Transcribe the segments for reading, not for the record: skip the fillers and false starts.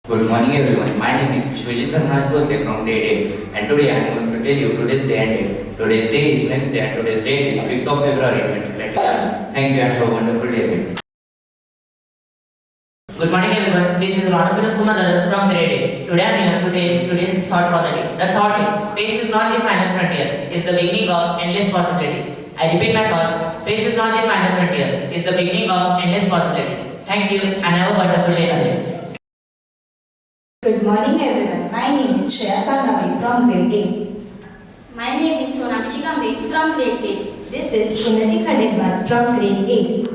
Good morning everyone. My name is Shraddha from Day Day, and today I am going to tell you today's day and date. Today's day is Wednesday and today's date is 5th of February 2021. Thank you and have a wonderful day ahead. Good morning everyone. This is Honorable Kumar from Grade 8. Today I am here to tell today's thought for the day. The thought is, space is not the final frontier, it's the beginning of endless possibilities. I repeat my thought, space is not the final frontier, it's the beginning of endless possibilities. Thank you and have a wonderful day ahead. Good morning everyone. My name is Shraddha from Grade 8. My name is Sonakshi Kambe from Grade 8. This is Unnati Khandelwal from Grade 8.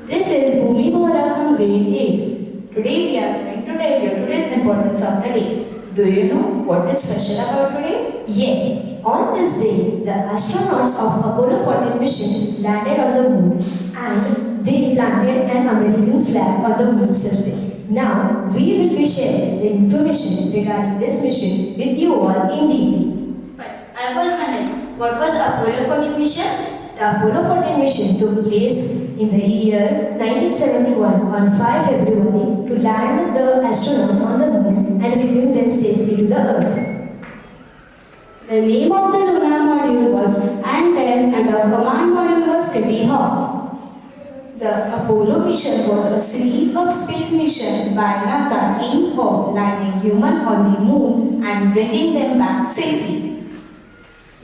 This is Bhumi Bohra from Grade 8. Today we are going to tell you today's importance of the day. Do you know what is special about today? Yes, on this day, the astronauts of Apollo 14 mission landed on the moon and they planted an American flag on the moon surface. Now, we will be sharing the information regarding this mission with you all in detail. But I was wondering, what was Apollo 14 mission? The Apollo 14 mission took place in the year 1971 on 5 February to land the astronauts on the moon and return them safely to the Earth. The name of the lunar module was Antares and our command module was Kitty Hawk. The Apollo mission was a series of space missions by NASA aimed for landing humans on the moon and bringing them back safely.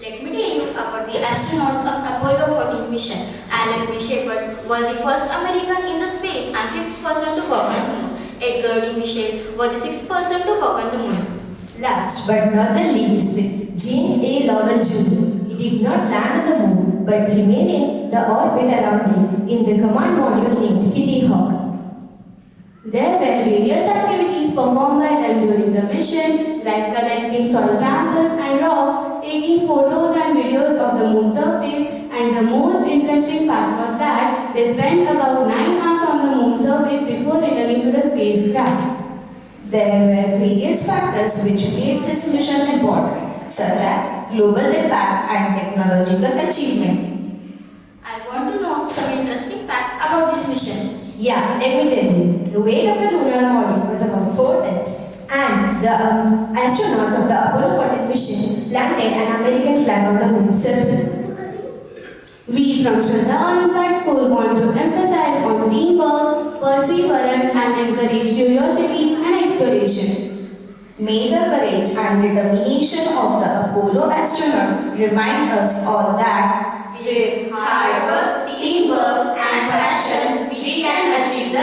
Let me tell you about the astronauts of Apollo 14 mission. Alan Shepard was the first American in the space and 5th person to walk on the moon. Edgar Mitchell was the 6th person to walk on the moon. Last but not the least, James A. Lovell Jr. He did not land on the moon but remained in the orbit around it in the command module named Kitty Hawk. There were various activities performed by them during the mission, like collecting soil samples and rocks, taking photos and videos of the moon surface, and the most interesting part was that they spent about 9 hours on the moon surface before returning to the spacecraft. There were various factors which made this mission important, such as global impact and technological achievement. I want to know some interesting fact about this mission. Yeah, let me tell you. The weight of the lunar module was about 4 tons and the astronauts of the Apollo 14 mission planted an American flag on the moon surface. We from Shraddha Olympiad School want to emphasize on teamwork, perseverance and encourage curiosity and exploration. May the courage and determination of the Apollo astronaut remind us all that With hard work, teamwork and passion, we can achieve the